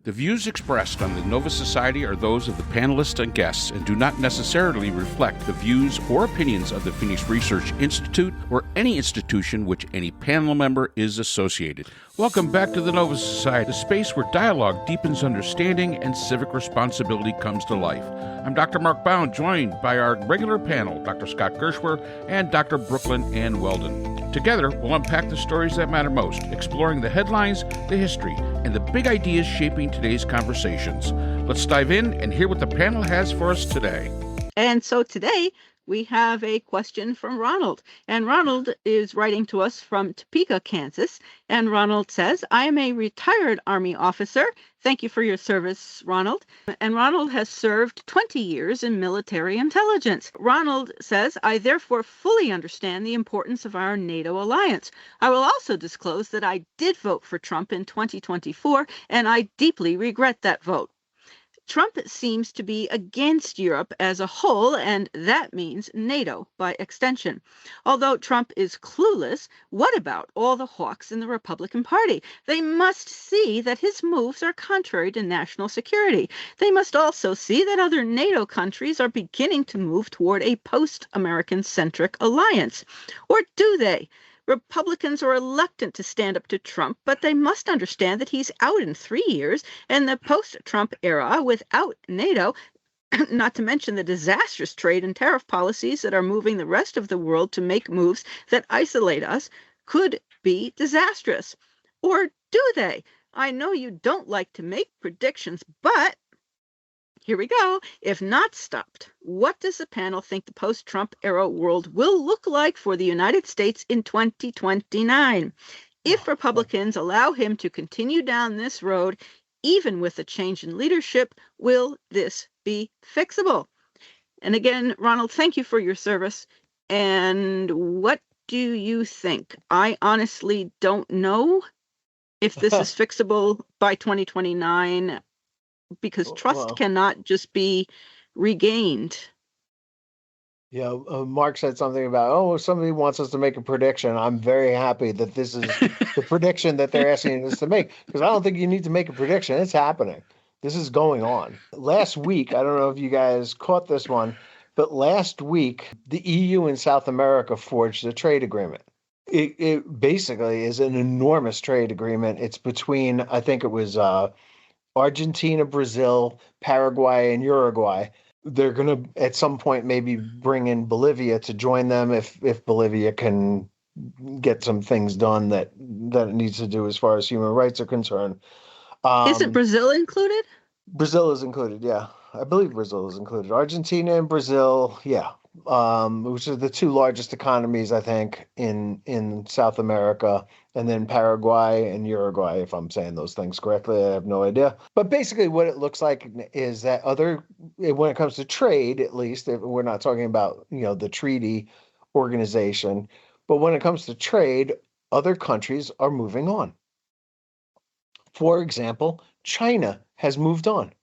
The views expressed on the Nova Society are those of the panelists and guests and do not necessarily reflect the views or opinions of the Phoenix Research Institute or any institution which any panel member is associated. Welcome back to the Nova Society, a space where dialogue deepens understanding and civic responsibility comes to life. I'm Dr. Mark Bound, joined by our regular panel, Dr. Scott Gershwer and Dr. Brooklyn Ann Weldon. Together, we'll unpack the stories that matter most, exploring the headlines, the history, and the big ideas shaping today's conversations. Let's dive in and hear what the panel has for us today. And so today we have a question from Ronald. And Ronald is writing to us from Topeka, Kansas. And Ronald says, I am a retired Army officer. Thank you for your service, Ronald. And Ronald has served 20 years in military intelligence. Ronald says, I therefore fully understand the importance of our NATO alliance. I will also disclose that I did vote for Trump in 2024, and I deeply regret that vote. Trump seems to be against Europe as a whole, and that means NATO by extension. Although Trump is clueless, what about all the hawks in the Republican Party? They must see that his moves are contrary to national security. They must also see that other NATO countries are beginning to move toward a post-American-centric alliance. Or do they? Republicans are reluctant to stand up to Trump, but they must understand that he's out in 3 years, and the post-Trump era without NATO, not to mention the disastrous trade and tariff policies that are moving the rest of the world to make moves that isolate us, could be disastrous. Or do they? I know you don't like to make predictions, but here we go. If not stopped, what does the panel think the post-Trump era world will look like for the United States in 2029? If Republicans allow him to continue down this road, even with a change in leadership, will this be fixable? And again, Ronald, thank you for your service. And what do you think? I honestly don't know if this is fixable by 2029. Because trust cannot just be regained. Yeah, Mark said something about, somebody wants us to make a prediction. I'm very happy that this is the prediction that they're asking us to make, because I don't think you need to make a prediction. It's happening. This is going on. Last week, I don't know if you guys caught this one, but last week, the EU and South America forged a trade agreement. It basically is an enormous trade agreement. It's between, I think it was Argentina, Brazil, Paraguay, and Uruguay. They're going to, at some point, maybe bring in Bolivia to join them if Bolivia can get some things done that it needs to do as far as human rights are concerned. Isn't Brazil included? Brazil is included, yeah. I believe Brazil is included. Argentina and Brazil, yeah. Which are the two largest economies, I think, in South America, and then Paraguay and Uruguay, if I'm saying those things correctly. I have no idea. But basically what it looks like is that when it comes to trade, at least, we're not talking about, the treaty organization, but when it comes to trade, other countries are moving on. For example, China has moved on.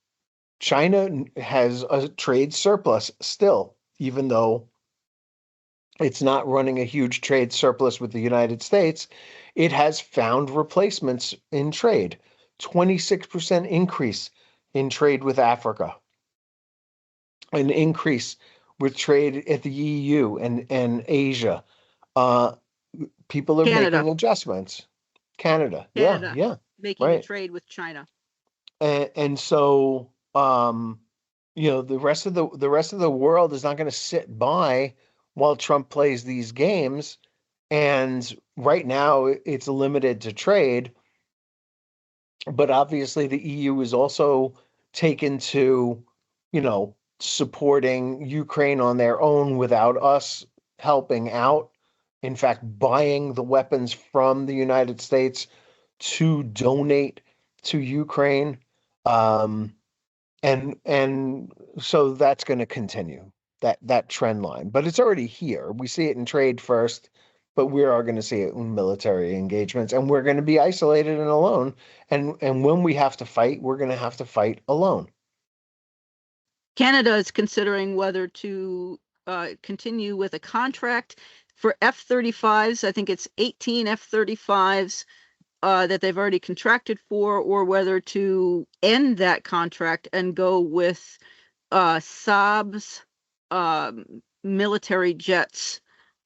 China has a trade surplus still, even though it's not running a huge trade surplus with the United States. It has found replacements in trade. 26% increase in trade with Africa. An increase with trade at the EU and Asia. People are making adjustments. Canada. Yeah. Making a trade with China. And so the rest of the world is not going to sit by while Trump plays these games. And right now it's limited to trade. But obviously the EU is also taken to, supporting Ukraine on their own without us helping out. In fact, buying the weapons from the United States to donate to Ukraine. And so that's going to continue, that trend line. But it's already here. We see it in trade first, but we are going to see it in military engagements, and we're going to be isolated and alone. And when we have to fight, we're going to have to fight alone. Canada is considering whether to continue with a contract for F-35s. I think it's 18 F-35s that they've already contracted for, or whether to end that contract and go with Saab's military jets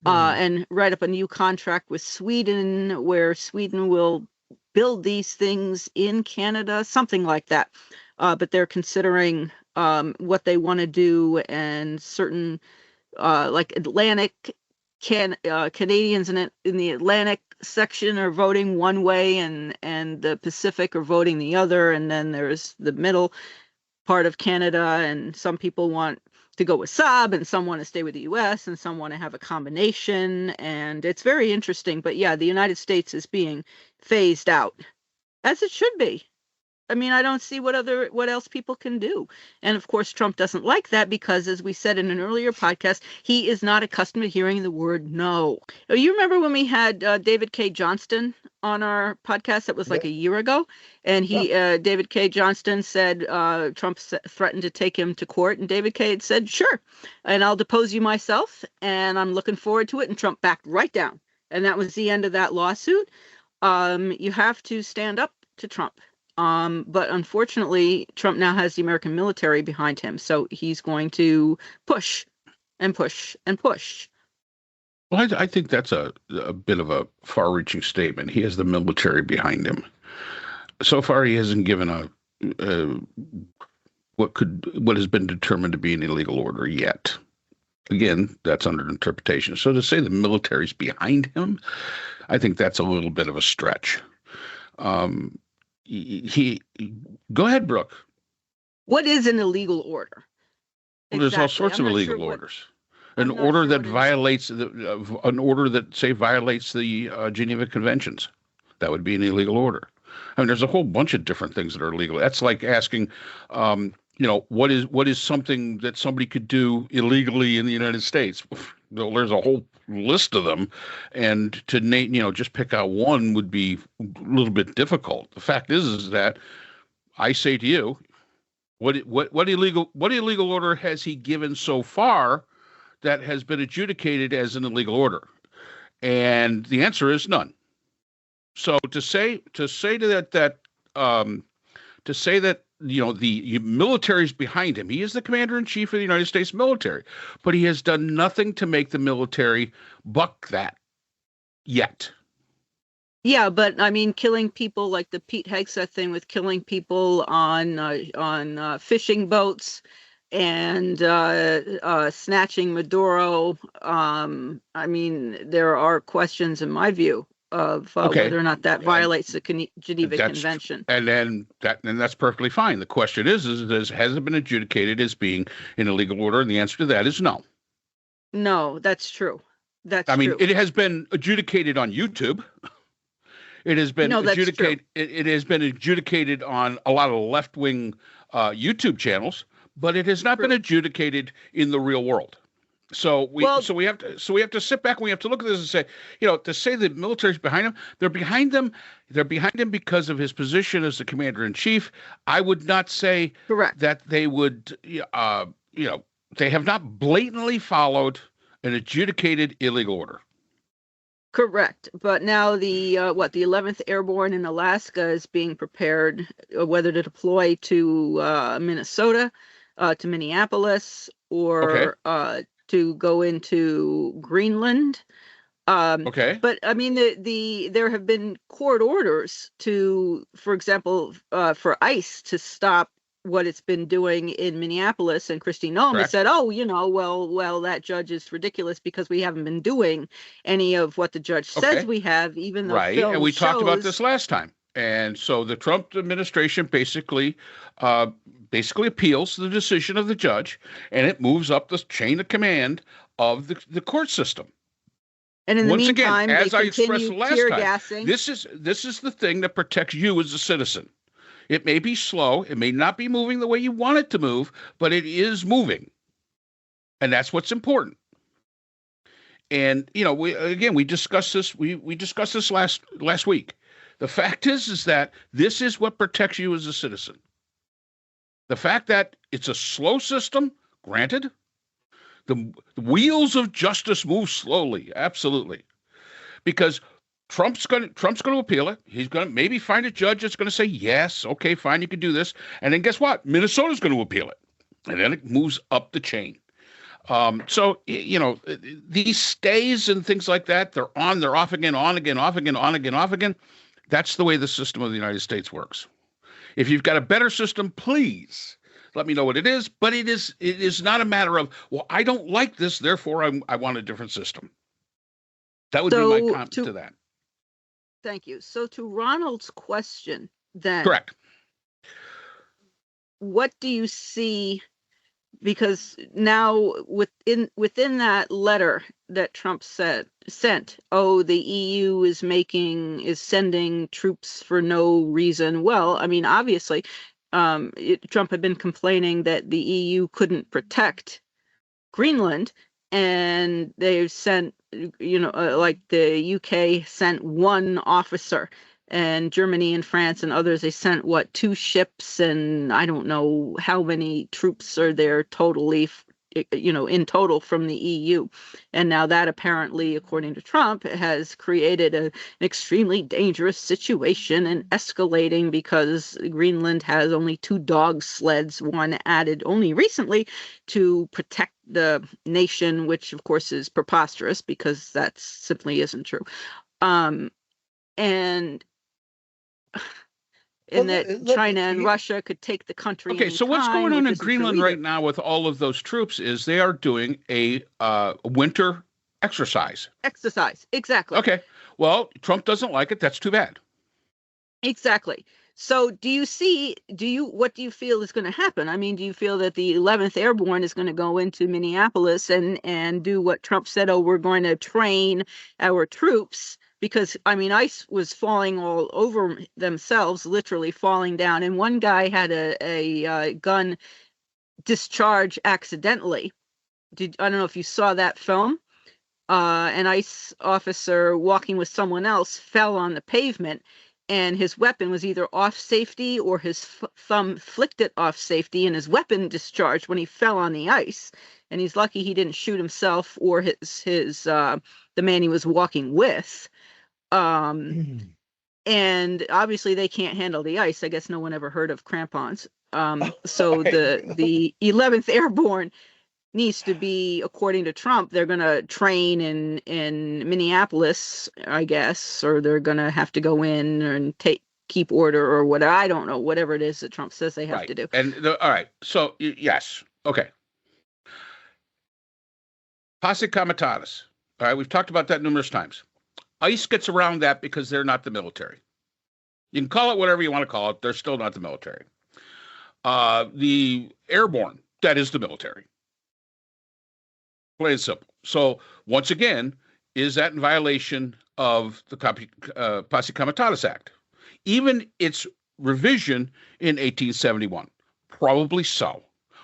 and write up a new contract with Sweden, where Sweden will build these things in Canada, something like that. But they're considering what they want to do, and certain like Atlantic Canadians in the Atlantic section are voting one way, and the Pacific are voting the other, and then there's the middle part of Canada, and some people want to go with Saab, and some want to stay with the US, and some want to have a combination, and it's very interesting. But yeah, the United States is being phased out, as it should be. I mean, I don't see what else people can do. And of course, Trump doesn't like that because, as we said in an earlier podcast, he is not accustomed to hearing the word no. You remember when we had David K. Johnston on our podcast? That was like a year ago. And David K. Johnston said Trump threatened to take him to court. And David K. had said, sure, and I'll depose you myself. And I'm looking forward to it. And Trump backed right down. And that was the end of that lawsuit. You have to stand up to Trump. But unfortunately, Trump now has the American military behind him, so he's going to push and push and push. Well, I think that's a bit of a far-reaching statement. He has the military behind him. So far, he hasn't given what has been determined to be an illegal order yet. Again, that's under interpretation. So to say the military's behind him, I think that's a little bit of a stretch. Go ahead, Brooke. What is an illegal order? Well, there's all sorts of illegal orders. An order that violates violates the Geneva Conventions. That would be an illegal order. I mean, there's a whole bunch of different things that are illegal. That's like asking, what is something that somebody could do illegally in the United States? There's a whole list of them, and to just pick out one would be a little bit difficult. The fact is that I say to you, what illegal order has he given so far that has been adjudicated as an illegal order? And the answer is none. So to say that the military's behind him. He is the commander-in-chief of the United States military, but he has done nothing to make the military buck that yet. Yeah, but I mean, killing people like the Pete Hegseth thing with killing people on fishing boats and snatching Maduro. I mean, there are questions, in my view, of whether or not that violates the Geneva Convention. And that's perfectly fine. The question is has it been adjudicated as being an illegal order? And the answer to that is no. No, that's true. I mean, it has been adjudicated on YouTube. It has been adjudicated. It has been adjudicated on a lot of left-wing YouTube channels, but it has not been adjudicated in the real world. So we have to sit back and we have to look at this and say, to say the military's behind him, they're behind him because of his position as the commander in chief. I would not say that they would, they have not blatantly followed an adjudicated illegal order. Correct. But now the 11th Airborne in Alaska is being prepared, whether to deploy to Minnesota, to Minneapolis, or to go into Greenland. But I mean, there have been court orders to, for example, for ICE to stop what it's been doing in Minneapolis, and Kristi Noem has said, well, that judge is ridiculous because we haven't been doing any of what the judge says we have, even though and we talked about this last time. And so the Trump administration basically appeals the decision of the judge, and it moves up the chain of command of the court system. And in the meantime, as I expressed continue last tear time, gassing. This is the thing that protects you as a citizen. It may be slow, it may not be moving the way you want it to move, but it is moving, and that's what's important. And we discussed this. We discussed this last week. The fact is that this is what protects you as a citizen. The fact that it's a slow system, granted, the wheels of justice move slowly, absolutely, because Trump's going to appeal it. He's going to maybe find a judge that's going to say, yes, okay, fine, you can do this. And then guess what? Minnesota's going to appeal it. And then it moves up the chain. So, these stays and things like that, they're off again, on again, off again, on again, off again. That's the way the system of the United States works. If you've got a better system, please let me know what it is. But it is not a matter of, well, I don't like this, therefore I want a different system. That would be my comment to that. Thank you. So to Ronald's question, then. Correct. What do you see? Because now within that letter that Trump sent, the EU is sending troops for no reason. Well, I mean, obviously, Trump had been complaining that the EU couldn't protect Greenland, and they've sent, like the UK sent one officer, and Germany and France and others, they sent 2 ships, and I don't know how many troops are there totally, in total from the EU. And now that apparently, according to Trump, has created an extremely dangerous situation and escalating because Greenland has only 2 dog sleds, one added only recently to protect the nation, which of course is preposterous because that simply isn't true. That China and Russia could take the country. Okay, so what's going on in Greenland right now with all of those troops is they are doing a winter exercise. Exactly. Okay, well, Trump doesn't like it. That's too bad. Exactly. So what do you feel is going to happen? I mean, do you feel that the 11th Airborne is going to go into Minneapolis and do what Trump said, we're going to train our troops? Because, I mean, ice was falling all over themselves, literally falling down. And one guy had a gun discharge accidentally. I don't know if you saw that film. An ICE officer walking with someone else fell on the pavement, and his weapon was either off safety or his thumb flicked it off safety, and his weapon discharged when he fell on the ice. And he's lucky he didn't shoot himself or the man he was walking with. And obviously they can't handle the ice. I guess no one ever heard of crampons. So the 11th Airborne needs to be, according to Trump, they're going to train in Minneapolis, I guess, or they're going to have to go in and keep order or whatever. I don't know, whatever it is that Trump says they have to do. And all right. So yes. Okay. Posse comitatus. All right. We've talked about that numerous times. ICE gets around that because they're not the military. You can call it whatever you want to call it. They're still not the military. The airborne, that is the military. Plain and simple. So once again, is that in violation of the Posse Comitatus Act? Even its revision in 1871? Probably so.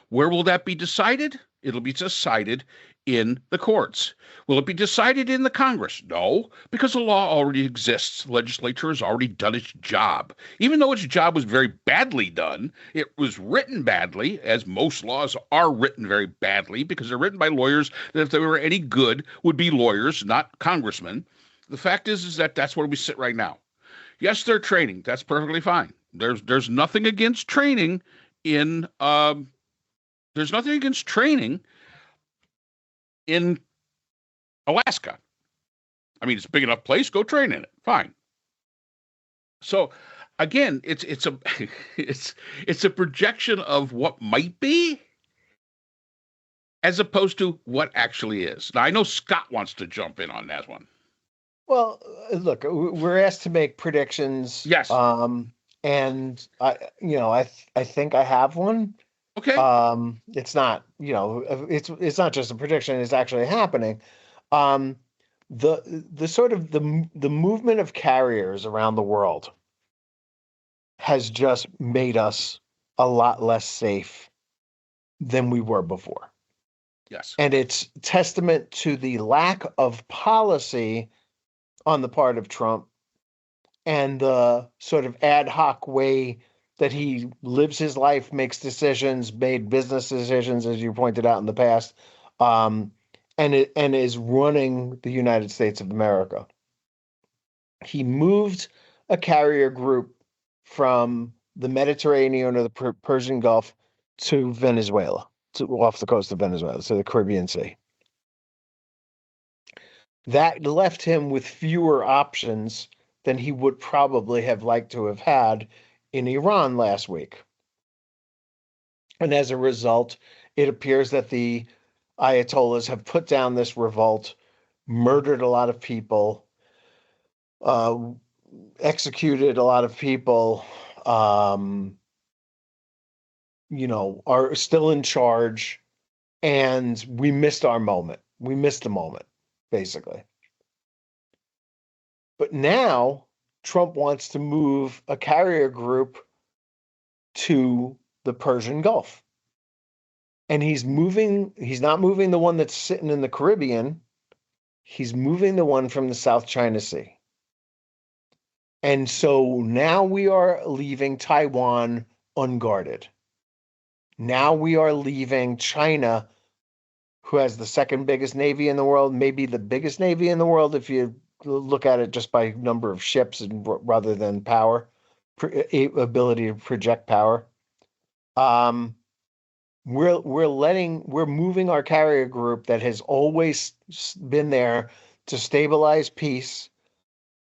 Where will that be decided? It'll be decided in the courts. Will it be decided in the Congress? No, because the law already exists. The legislature has already done its job. Even though its job was very badly done, it was written badly, as most laws are written very badly, because they're written by lawyers that, if they were any good, would be lawyers, not congressmen. The fact is that that's where we sit right now. Yes, they're training. That's perfectly fine. There's nothing against training in in Alaska. I mean, it's a big enough place. Go train in it. Fine. So, again, it's a it's a projection of what might be, as opposed to what actually is. Now, I know Scott wants to jump in on that one. Well, look, we're asked to make predictions. Yes. And I think I have one. Okay. It's not, it's not just a prediction, it's actually happening. The sort of the movement of carriers around the world has just made us a lot less safe than we were before. Yes. And it's testament to the lack of policy on the part of Trump and the sort of ad hoc way that he lives his life, makes decisions, made business decisions, as you pointed out in the past, and is running the United States of America. he moved a carrier group from the Mediterranean or the Persian Gulf to Venezuela, off the coast of Venezuela, so the Caribbean Sea. That left him with fewer options than he would probably have liked to have had in Iran last week. And as a result, it appears that the Ayatollahs have put down this revolt, murdered a lot of people, executed a lot of people, are still in charge, and we missed our moment. We missed the moment, basically. But now Trump wants to move a carrier group to the Persian Gulf. And he's not moving the one that's sitting in the Caribbean. He's moving the one from the South China Sea. And so now we are leaving Taiwan unguarded. Now we are leaving China, who has the second biggest navy in the world, maybe the biggest navy in the world if you look at it just by number of ships and rather than power, ability to project power. We're moving our carrier group that has always been there to stabilize peace,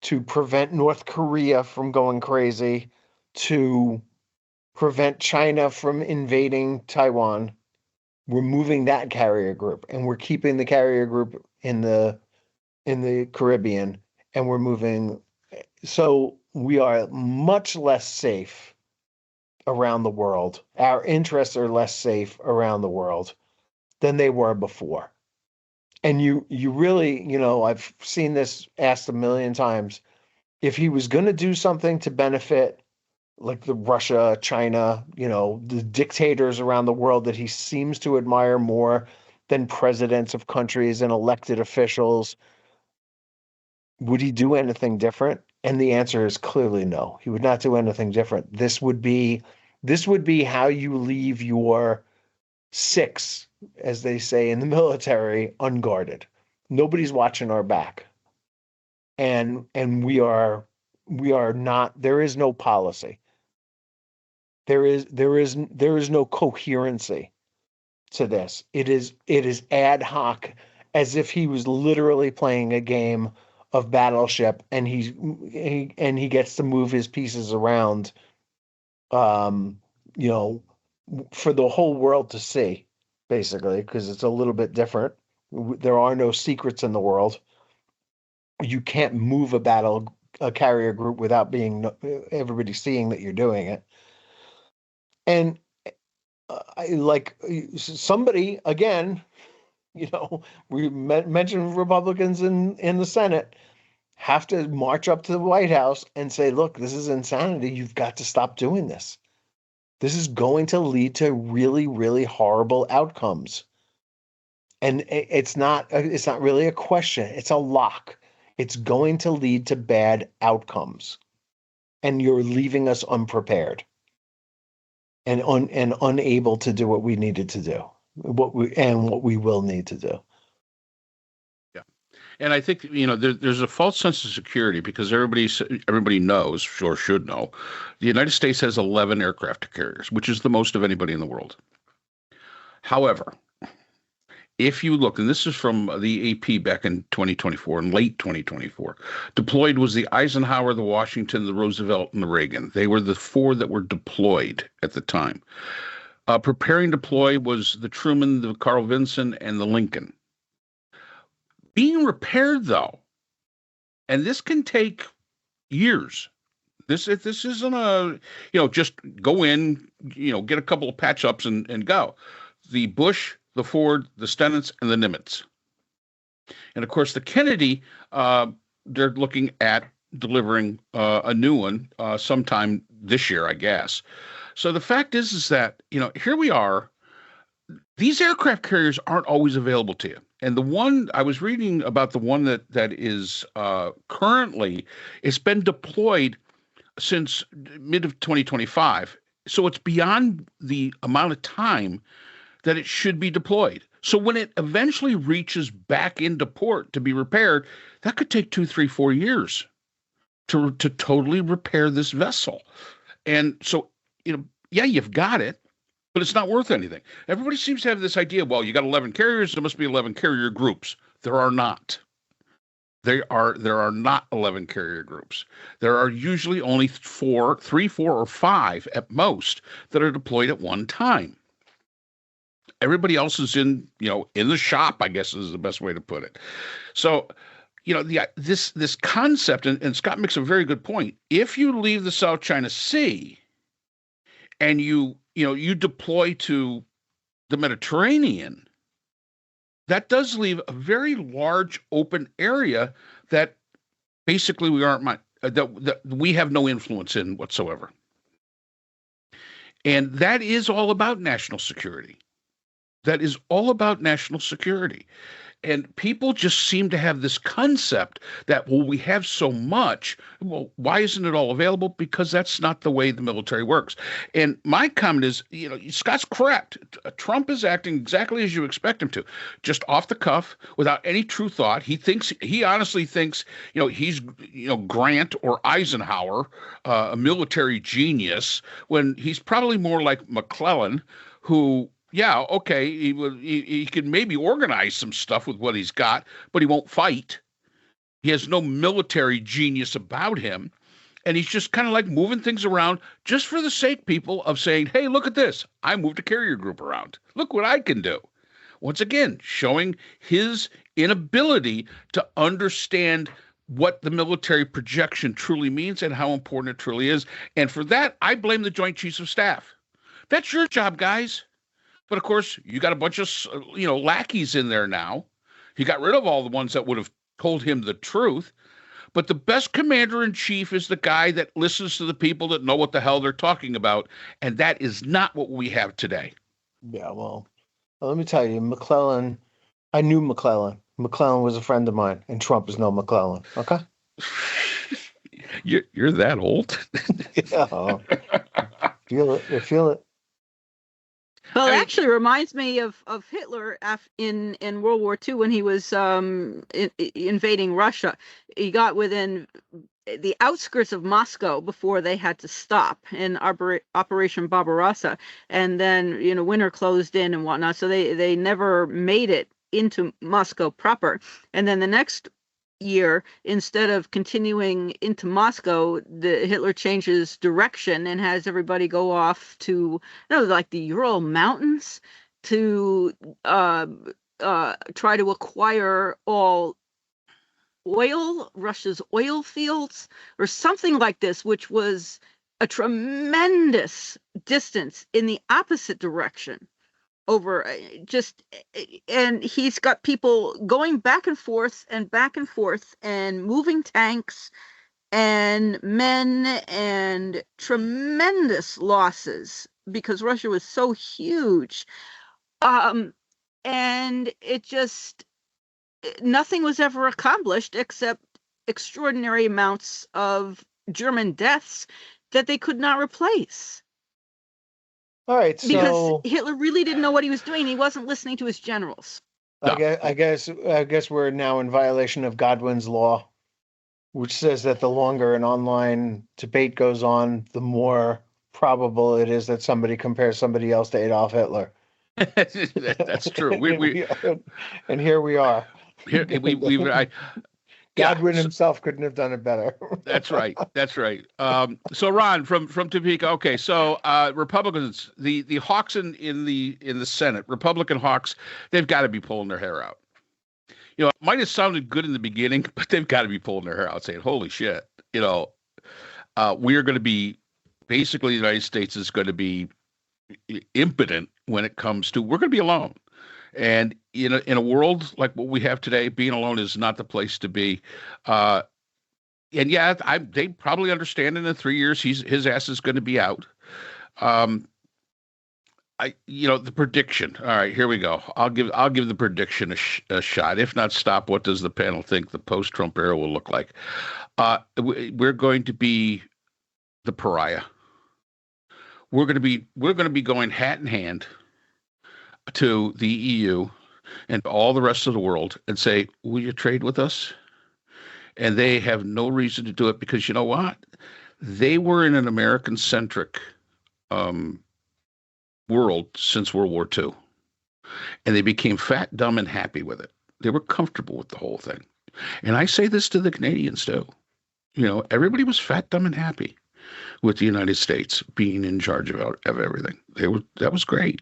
to prevent North Korea from going crazy, to prevent China from invading Taiwan. We're moving that carrier group, and we're keeping the carrier group in the Caribbean, and we're moving. So we are much less safe around the world. Our interests are less safe around the world than they were before. And you really, I've seen this asked a million times. If he was going to do something to benefit like the Russia, China, the dictators around the world that he seems to admire more than presidents of countries and elected officials, would he do anything different? And the answer is clearly no. He would not do anything different. This would be how you leave your six, as they say in the military, unguarded. Nobody's watching our back. And we are not, there is no policy. There is no coherency to this. It is ad hoc, as if he was literally playing a game of Battleship, and he gets to move his pieces around, for the whole world to see, basically, because it's a little bit different. There are no secrets in the world. You can't move a carrier group without everybody seeing that you're doing it. And somebody, again, we mentioned Republicans in the Senate have to march up to the White House and say, look, this is insanity. You've got to stop doing this. This is going to lead to really, really horrible outcomes. And it's not really a question. It's a lock. It's going to lead to bad outcomes. And you're leaving us unprepared and unable to do what we needed to do, what we will need to do. Yeah. And I think, there's a false sense of security because everybody knows, or should know, the United States has 11 aircraft carriers, which is the most of anybody in the world. However, if you look, and this is from the AP back in 2024, in late 2024, deployed was the Eisenhower, the Washington, the Roosevelt, and the Reagan. They were the four that were deployed at the time. Preparing to deploy was the Truman, the Carl Vinson, and the Lincoln. Being repaired, though, and this can take years. This isn't just go in, get a couple of patch ups and go. The Bush, the Ford, the Stennons, and the Nimitz. And of course, the Kennedy, they're looking at delivering a new one sometime this year, I guess. So the fact is that, here we are. These aircraft carriers aren't always available to you. And the one I was reading about, the one that is currently, it's been deployed since mid of 2025. So it's beyond the amount of time that it should be deployed. So when it eventually reaches back into port to be repaired, that could take 2, 3, 4 years. to totally repair this vessel. And so, yeah, you've got it, but it's not worth anything. Everybody seems to have this idea, well, you got 11 carriers, there must be 11 carrier groups. There are not. There are not 11 carrier groups. There are usually only 3, 4, or 5 at most that are deployed at one time. Everybody else is in the shop, I guess is the best way to put it. So, this concept, and Scott makes a very good point. If you leave the South China Sea and you deploy to the Mediterranean, that does leave a very large open area that basically that we have no influence in whatsoever. And that is all about national security. That is all about national security. And people just seem to have this concept that, well, we have so much. Well, why isn't it all available? Because that's not the way the military works. And my comment is, Scott's correct. Trump is acting exactly as you expect him to, just off the cuff, without any true thought. He honestly thinks, he's, Grant or Eisenhower, a military genius, when he's probably more like McClellan, who, yeah, okay, he can maybe organize some stuff with what he's got, but he won't fight. He has no military genius about him, and he's just kind of like moving things around just for the sake, people, of saying, hey, look at this. I moved a carrier group around. Look what I can do. Once again, showing his inability to understand what the military projection truly means and how important it truly is. And for that, I blame the Joint Chiefs of Staff. That's your job, guys. But of course, you got a bunch of, lackeys in there now. He got rid of all the ones that would have told him the truth. But the best commander in chief is the guy that listens to the people that know what the hell they're talking about. And that is not what we have today. Yeah, well, let me tell you, McClellan, I knew McClellan. McClellan was a friend of mine, and Trump is no McClellan. Okay? You're that old? Yeah. Feel it. I feel it. Well, it actually reminds me of Hitler in World War II when he was invading Russia. He got within the outskirts of Moscow before they had to stop in Operation Barbarossa, and then winter closed in and whatnot, so they never made it into Moscow proper. And then the next year, instead of continuing into Moscow, Hitler changes direction and has everybody go off to like the Ural Mountains to try to acquire all Russia's oil fields or something like this, which was a tremendous distance in the opposite direction. And he's got people going back and forth and moving tanks and men, and tremendous losses because Russia was so huge. And it just, nothing was ever accomplished except extraordinary amounts of German deaths that they could not replace. All right, so because Hitler really didn't know what he was doing. He wasn't listening to his generals. I guess we're now in violation of Godwin's law, which says that the longer an online debate goes on, the more probable it is that somebody compares somebody else to Adolf Hitler. That's true. And here we are. Godwin Yeah, himself couldn't have done it better. That's right. That's right. So Ron from Topeka. Okay, so Republicans, the hawks in the Senate, Republican hawks, they've got to be pulling their hair out. It might have sounded good in the beginning, but they've got to be pulling their hair out, saying, "Holy shit!" We're going to be basically the United States is going to be impotent when it comes to we're going to be alone. And in a world like what we have today, being alone is not the place to be. And yeah, they probably understand in the 3 years his ass is going to be out. The prediction. All right, here we go. I'll give the prediction a shot. If not, stop. What does the panel think the post-Trump era will look like? We're going to be the pariah. We're going to be going hat in hand to the EU and all the rest of the world and say, will you trade with us? And they have no reason to do it because you know what? They were in an American-centric um, world since World War II, and they became fat, dumb, and happy with it. They were comfortable with the whole thing. And I say this to the Canadians too. Everybody was fat, dumb, and happy with the United States being in charge of everything. That was great.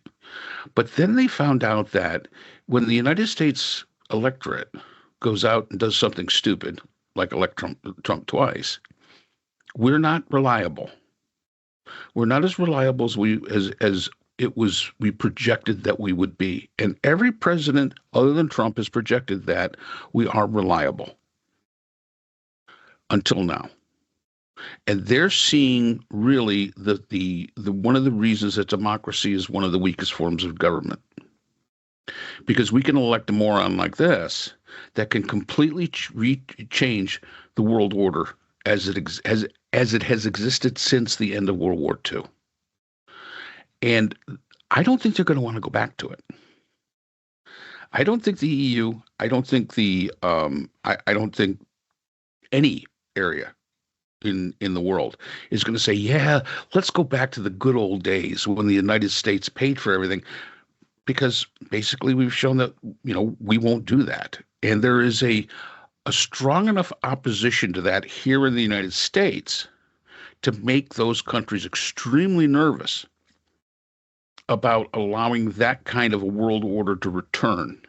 But then they found out that when the United States electorate goes out and does something stupid, like elect Trump twice, we're not reliable. We're not as reliable as we projected that we would be. And every president other than Trump has projected that we are reliable until now. And they're seeing really the one of the reasons that democracy is one of the weakest forms of government. Because we can elect a moron like this that can completely change the world order as it has existed since the end of World War II. And I don't think they're going to want to go back to it. I don't think the EU, I don't think I don't think any area in the world is going to say, yeah, let's go back to the good old days when the United States paid for everything, because basically we've shown that, we won't do that. And there is a strong enough opposition to that here in the United States to make those countries extremely nervous about allowing that kind of a world order to return.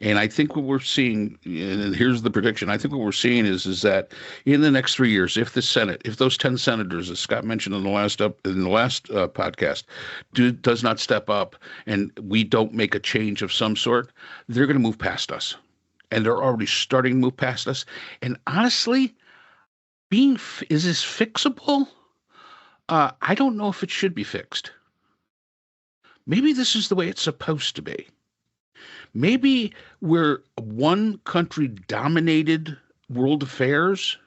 And I think what we're seeing, and here's the prediction, I think what we're seeing is that in the next 3 years, if those 10 senators, as Scott mentioned in the last podcast, does not step up and we don't make a change of some sort, they're going to move past us. And they're already starting to move past us. And honestly, is this fixable? I don't know if it should be fixed. Maybe this is the way it's supposed to be. Maybe we're one country dominated world affairs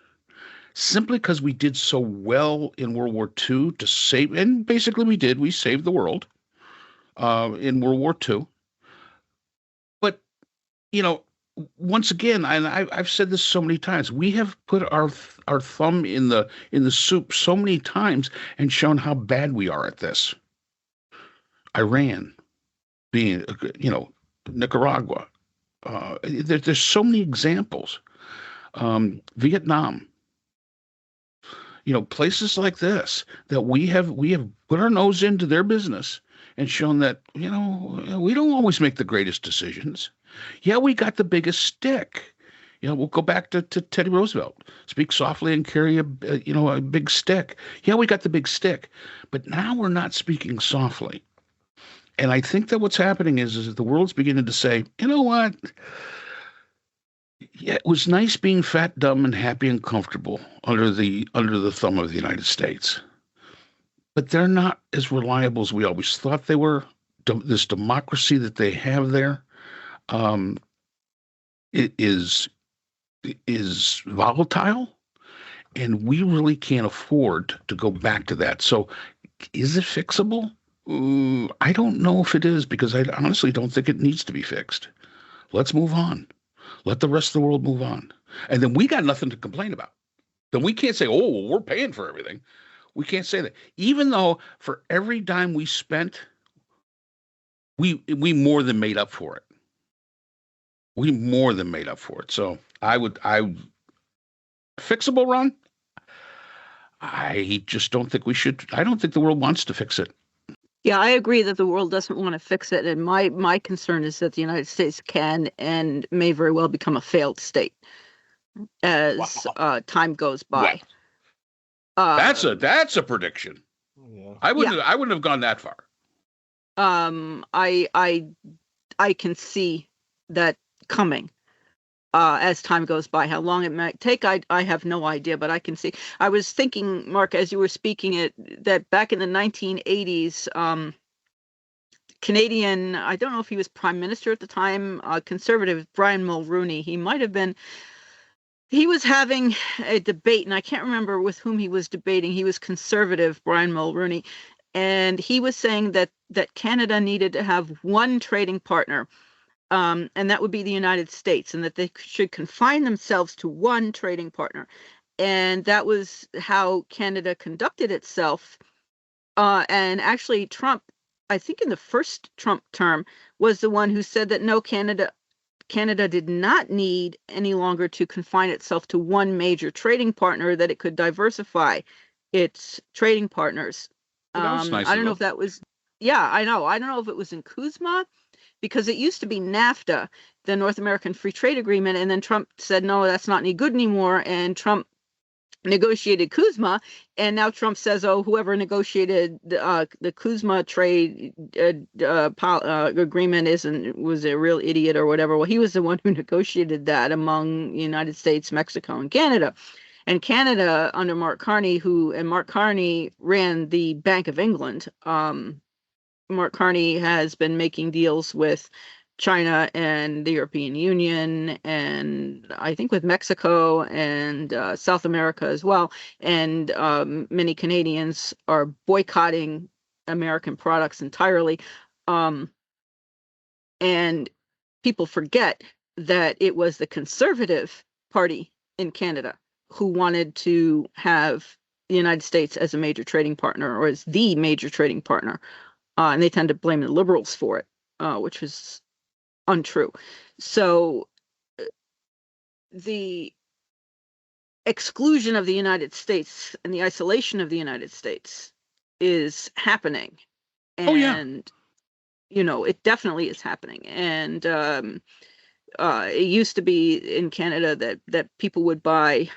simply because we did so well in World War II to save, and basically we saved the world in World War II. But, once again, and I've said this so many times, we have put our thumb in the soup so many times and shown how bad we are at this. Iran being, Nicaragua. There's so many examples. Vietnam. Places like this that we have put our nose into their business and shown that, we don't always make the greatest decisions. Yeah, we got the biggest stick. We'll go back to Teddy Roosevelt. Speak softly and carry a big stick. Yeah, we got the big stick. But now we're not speaking softly. And I think that what's happening is the world's beginning to say, you know what? Yeah, it was nice being fat, dumb, and happy and comfortable under the thumb of the United States. But they're not as reliable as we always thought they were. This democracy that they have there, it is volatile, and we really can't afford to go back to that. So is it fixable? I don't know if it is, because I honestly don't think it needs to be fixed. Let's move on. Let the rest of the world move on. And then we got nothing to complain about. Then we can't say, oh, well, we're paying for everything. We can't say that. Even though for every dime we spent, we more than made up for it. We more than made up for it. So fixable, Ron? I just don't think we should. I don't think the world wants to fix it. Yeah, I agree that the world doesn't want to fix it. And my concern is that the United States can and may very well become a failed state as time goes by. Wow. That's a prediction. Yeah. I wouldn't have gone that far. I can see that coming as time goes by. How long it might take, I have no idea, but I can see. I was thinking, Mark, as you were speaking that back in the 1980s, Canadian, I don't know if he was prime minister at the time, conservative Brian Mulroney, he was having a debate, and I can't remember with whom he was debating. He was conservative, Brian Mulroney, and he was saying that Canada needed to have one trading partner and that would be the United States, and that they should confine themselves to one trading partner. And that was how Canada conducted itself. And actually, Trump, I think in the first Trump term, was the one who said that no, Canada did not need any longer to confine itself to one major trading partner, that it could diversify its trading partners. Well, that was nice I of don't know them. if that was, yeah, I know. I don't know if it was in Kuzma, because it used to be NAFTA, the North American Free Trade Agreement, and then Trump said, no, that's not any good anymore, and Trump negotiated Kuzma, and now Trump says, oh, whoever negotiated the Kuzma trade agreement was a real idiot or whatever. Well, he was the one who negotiated that among the United States, Mexico, and Canada. And Canada under Mark Carney, Mark Carney ran the Bank of England. Mark Carney has been making deals with China and the European Union, and I think with Mexico and South America as well. And many Canadians are boycotting American products entirely. And people forget that it was the Conservative Party in Canada who wanted to have the United States as a major trading partner, or as the major trading partner. And they tend to blame the Liberals for it, which is untrue. So the exclusion of the United States and the isolation of the United States is happening. And, it definitely is happening. And it used to be in Canada that people would buy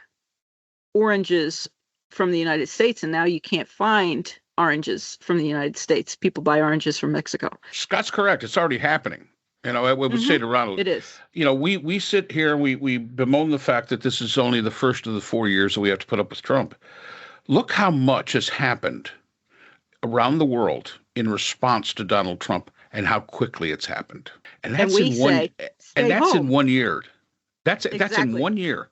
oranges from the United States, and now you can't find oranges from the United States. People buy oranges from Mexico. Scott's correct. It's already happening. I would say to Ronald, it is. We sit here and we bemoan the fact that this is only the first of the 4 years that we have to put up with Trump. Look how much has happened around the world in response to Donald Trump, and how quickly it's happened. And that's in 1 year. That's in 1 year.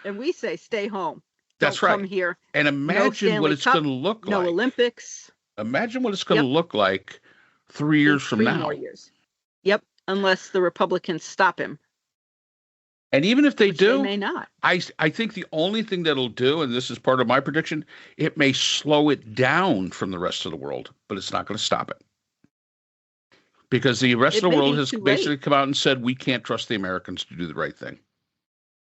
And we say, stay home. That's Don't right. come here. And imagine what it's going to look like. No Olympics. Imagine what it's going to look like 3 years from now. 3 more years. Yep. Unless the Republicans stop him. And even if they do, they may not. I think the only thing that'll do, and this is part of my prediction, it may slow it down from the rest of the world, but it's not going to stop it. Because the rest of the world has basically come out and said, we can't trust the Americans to do the right thing.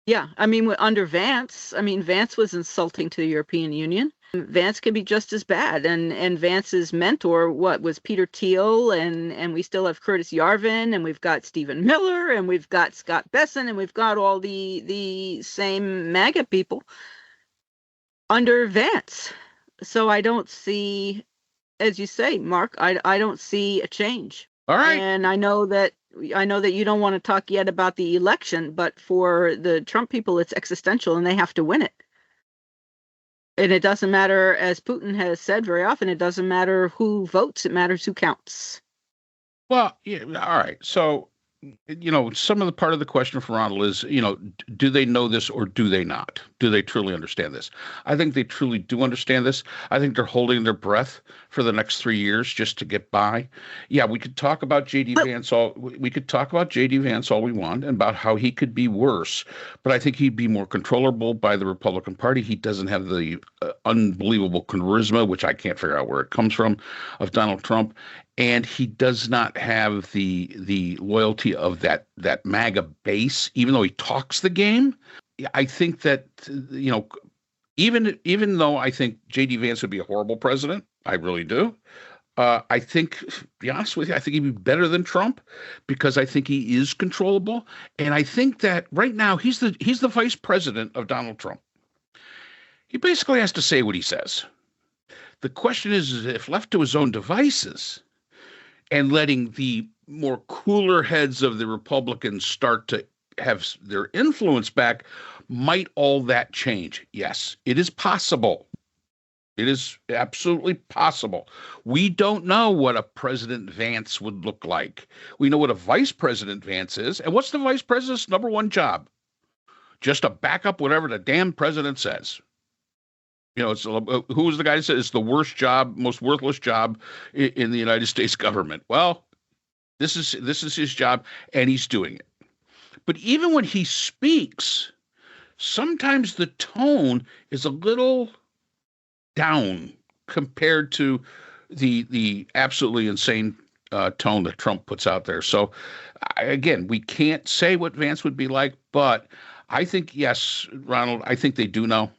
Yeah. I mean, under Vance, Vance was insulting to the European Union. Vance can be just as bad. And Vance's mentor, was Peter Thiel, and we still have Curtis Yarvin, and we've got Stephen Miller, and we've got Scott Besson, and we've got all the same MAGA people under Vance. So I don't see, as you say, Mark, I don't see a change. All right. And I know that you don't want to talk yet about the election, but for the Trump people, it's existential, and they have to win it. And it doesn't matter, as Putin has said very often, it doesn't matter who votes, it matters who counts. Well, yeah, all right. So, some of the part of the question for Ronald is, do they know this or do they not? Do they truly understand this? I think they truly do understand this. I think they're holding their breath for the next 3 years just to get by. Yeah, we could talk about J.D. Vance all we want, and about how he could be worse, but I think he'd be more controllable by the Republican Party. He doesn't have the unbelievable charisma, which I can't figure out where it comes from, of Donald Trump. And he does not have the loyalty of that MAGA base, even though he talks the game. I think that, even though I think J.D. Vance would be a horrible president, I really do. I think, to be honest with you, I think he'd be better than Trump, because I think he is controllable. And I think that right now he's the vice president of Donald Trump. He basically has to say what he says. The question is if left to his own devices, and letting the more cooler heads of the Republicans start to have their influence back, might all that change? Yes, it is possible. It is absolutely possible. We don't know what a President Vance would look like. We know what a Vice President Vance is. And what's the Vice President's number one job? Just to back up whatever the damn president says. It's who was the guy that said it's the worst job, most worthless job in the United States government? Well, This is his job, and he's doing it. But even when he speaks, sometimes the tone is a little down compared to the absolutely insane tone that Trump puts out there. So again, we can't say what Vance would be like, but I think, yes, Ronald, I think they do know.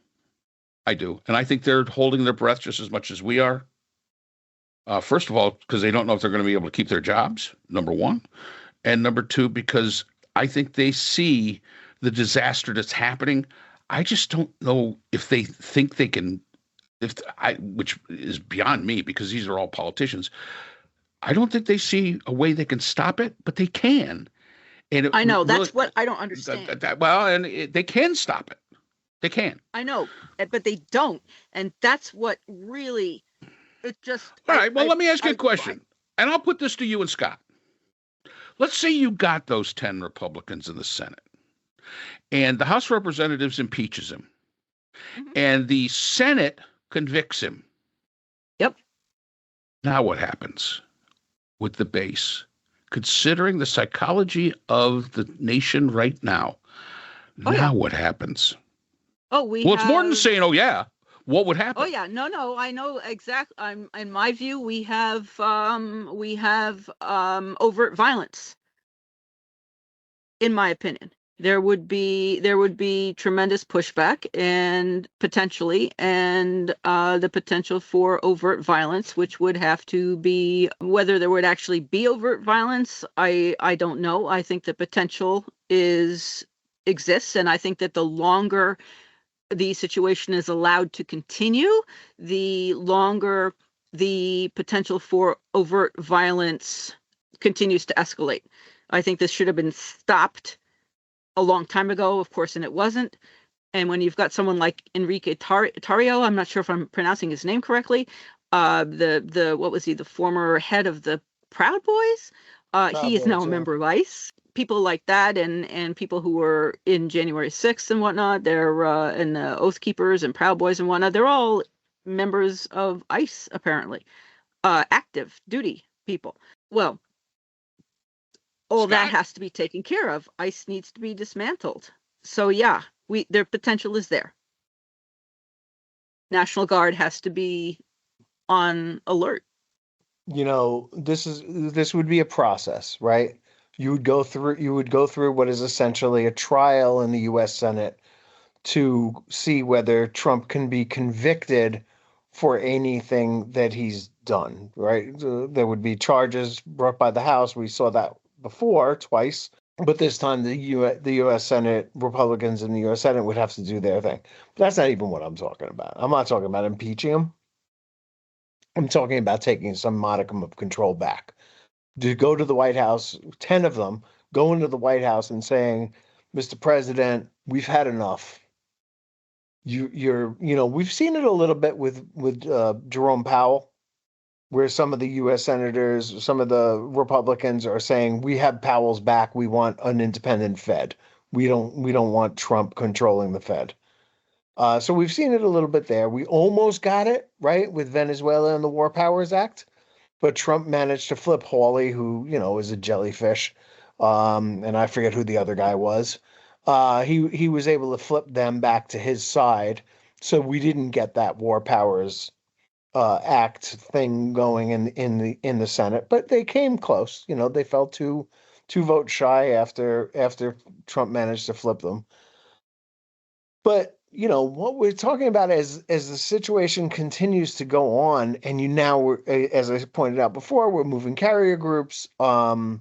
I do. And I think they're holding their breath just as much as we are. First of all, because they don't know if they're going to be able to keep their jobs, number one. And number two, because I think they see the disaster that's happening. I just don't know if they think they can, which is beyond me because these are all politicians. I don't think they see a way they can stop it, but they can. And I know really, that's what I don't understand. They can stop it. They can. I know, but they don't, and that's what really it just. All right. Well, let me ask you a question, and I'll put this to you and Scott. Let's say you got those 10 Republicans in the Senate, and the House of Representatives impeaches him, and the Senate convicts him. Yep. Now what happens with the base? Considering the psychology of the nation right now, what happens? It's more than saying, oh, yeah. What would happen? Oh, yeah. No, I know exactly. In my view, we have overt violence. In my opinion, there would be tremendous pushback and the potential for overt violence, which would have to be, whether there would actually be overt violence, I don't know. I think the potential exists, and I think that the longer the situation is allowed to continue, the longer the potential for overt violence continues to escalate. I think this should have been stopped a long time ago, of course, and it wasn't. And when you've got someone like Enrique Tarrio, I'm not sure if I'm pronouncing his name correctly, what was he, the former head of the Proud Boys? He is now a member of ICE. People like that, and people who were in January 6th and whatnot, they're and the Oath Keepers and Proud Boys and whatnot, they're all members of ICE, apparently, active duty people. Well, all that has to be taken care of. ICE needs to be dismantled. So yeah, their potential is there. National Guard has to be on alert. This would be a process, right? You would go through what is essentially a trial in the U.S. Senate to see whether Trump can be convicted for anything that he's done, right? There would be charges brought by the House. We saw that before twice, but this time the U.S. Senate, Republicans in the U.S. Senate would have to do their thing. But that's not even what I'm talking about. I'm not talking about impeaching him. I'm talking about taking some modicum of control back. To go to the White House, 10 of them go into the White House and saying, Mr. President, we've had enough. We've seen it a little bit with Jerome Powell, where some of the U.S. senators, some of the Republicans are saying, we have Powell's back. We want an independent Fed. We don't want Trump controlling the Fed. So we've seen it a little bit there. We almost got it, right, with Venezuela and the War Powers Act. But Trump managed to flip Hawley, who, is a jellyfish. And I forget who the other guy was. He was able to flip them back to his side. So we didn't get that War Powers Act thing going in the Senate. But they came close. They fell two votes shy after Trump managed to flip them. But what we're talking about as the situation continues to go on, and as I pointed out before, we're moving carrier groups, that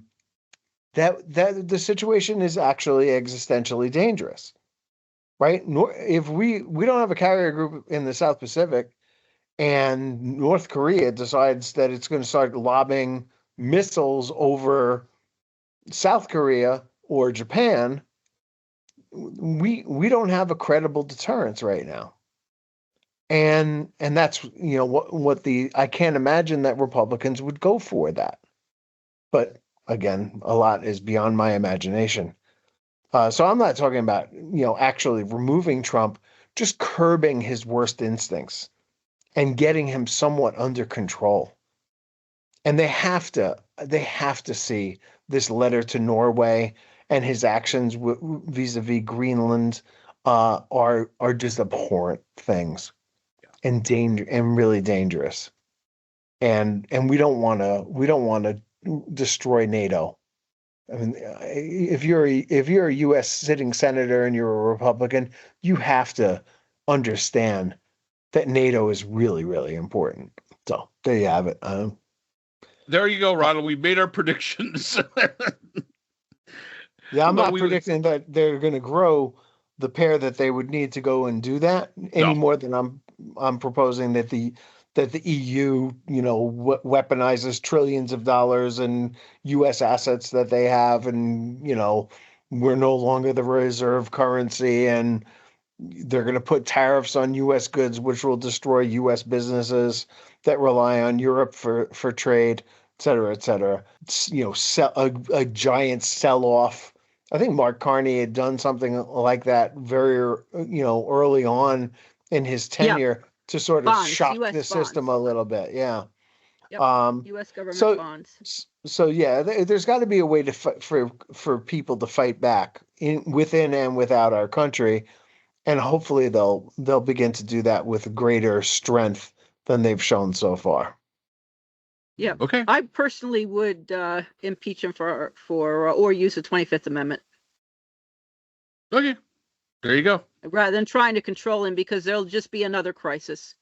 the situation is actually existentially dangerous, right? If we don't have a carrier group in the South Pacific, and North Korea decides that it's going to start lobbing missiles over South Korea or Japan, we don't have a credible deterrence right now. And that's, I can't imagine that Republicans would go for that. But again, a lot is beyond my imagination. So I'm not talking about, actually removing Trump, just curbing his worst instincts and getting him somewhat under control. And they have to see this letter to Norway and his actions vis-a-vis Greenland are just abhorrent things and really dangerous. And we don't want to destroy NATO. I mean, if you're a U.S. sitting senator and you're a Republican, you have to understand that NATO is really, really important. So there you have it. There you go, Ronald. We made our predictions. Yeah, I'm not predicting that they're going to grow the pair that they would need to go and do that any more than I'm proposing that the EU, weaponizes trillions of dollars in U.S. assets that they have, and we're no longer the reserve currency, and they're going to put tariffs on U.S. goods, which will destroy U.S. businesses that rely on Europe for trade, et cetera, et cetera. A giant sell-off. I think Mark Carney had done something like that very, early on in his tenure to sort of shock the system a little bit. Yeah. Yep. U.S. government bonds. So yeah, there's got to be a way to for people to fight back within and without our country. And hopefully they'll begin to do that with greater strength than they've shown so far. Yeah. Okay. I personally would impeach him for or use the 25th Amendment. Okay. There you go. Rather than trying to control him, because there'll just be another crisis.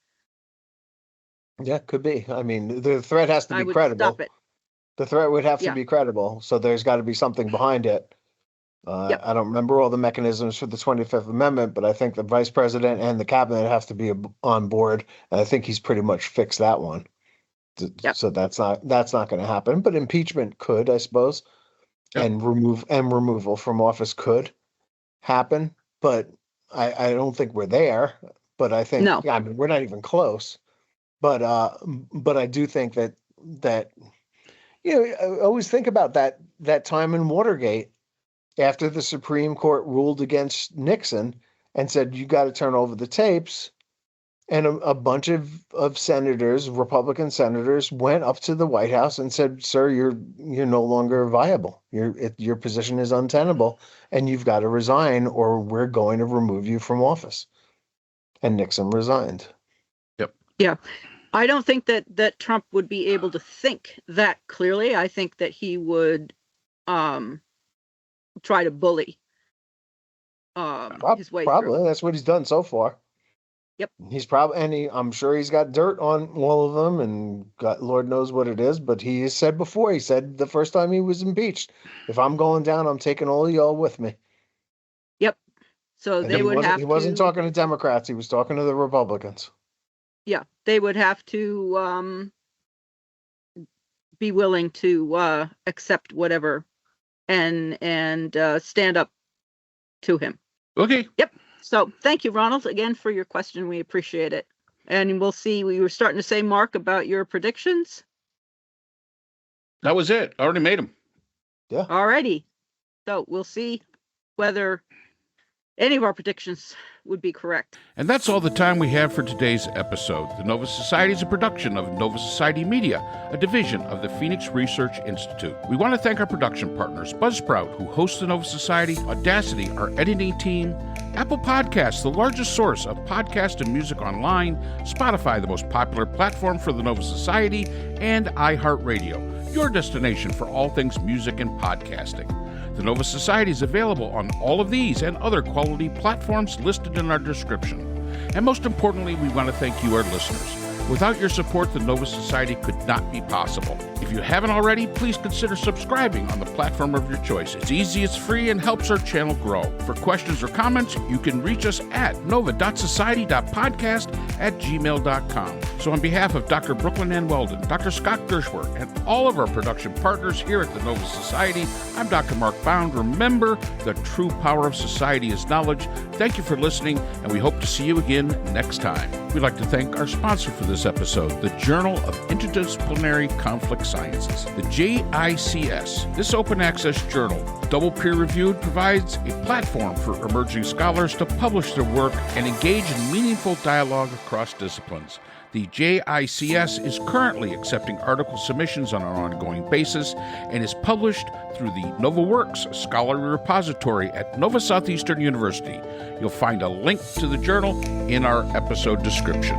Yeah, could be. I mean, the threat has to be I would credible. stop it. The threat would have to be credible. So there's got to be something behind it. I don't remember all the mechanisms for the 25th Amendment, but I think the vice president and the cabinet have to be on board. And I think he's pretty much fixed that one. So that's not going to happen. But impeachment could, I suppose, and removal from office could happen. But I don't think we're there. But I think I mean, we're not even close. But I do think that I always think about that time in Watergate, after the Supreme Court ruled against Nixon and said, you got to turn over the tapes. And a bunch of senators, Republican senators, went up to the White House and said, sir, you're no longer viable. Your position is untenable and you've got to resign or we're going to remove you from office. And Nixon resigned. Yep. Yeah. I don't think that Trump would be able to think that clearly. I think that he would try to bully his way probably through. That's what he's done so far. Yep. He's probably, I'm sure he's got dirt on all of them and Lord knows what it is, but he has said before, he said the first time he was impeached, if I'm going down, I'm taking all of y'all with me. Yep. So And they would have to. He wasn't talking to Democrats, he was talking to the Republicans. Yeah, they would have to be willing to accept whatever and stand up to him. Okay. Yep. So thank you, Ronald, again for your question. We appreciate it. And we'll see. We were starting to say, Mark, about your predictions. That was it. I already made them. Yeah. Alrighty. So we'll see whether any of our predictions would be correct. And that's all the time we have for today's episode. The Nova Society is a production of Nova Society Media, a division of the Phoenix Research Institute. We want to thank our production partners, Buzzsprout, who hosts the Nova Society, Audacity, our editing team, Apple Podcasts, the largest source of podcast and music online, Spotify, the most popular platform for the Nova Society, and iHeartRadio, your destination for all things music and podcasting. The Nova Society is available on all of these and other quality platforms listed in our description. And most importantly, we want to thank you, our listeners. Without your support, the Nova Society could not be possible. If you haven't already, please consider subscribing on the platform of your choice. It's easy, it's free, and helps our channel grow. For questions or comments, you can reach us at nova.society.podcast@gmail.com. So on behalf of Dr. Brooklyn Ann Weldon, Dr. Scott Gershworth, and all of our production partners here at the Nova Society, I'm Dr. Mark Bound. Remember, the true power of society is knowledge. Thank you for listening, and we hope to see you again next time. We'd like to thank our sponsor for this episode, the Journal of Interdisciplinary Conflict Sciences, the JICS. This open access journal, double peer-reviewed, provides a platform for emerging scholars to publish their work and engage in meaningful dialogue across disciplines. The JICS is currently accepting article submissions on an ongoing basis and is published through the NovaWorks Scholarly Repository at Nova Southeastern University. You'll find a link to the journal in our episode description.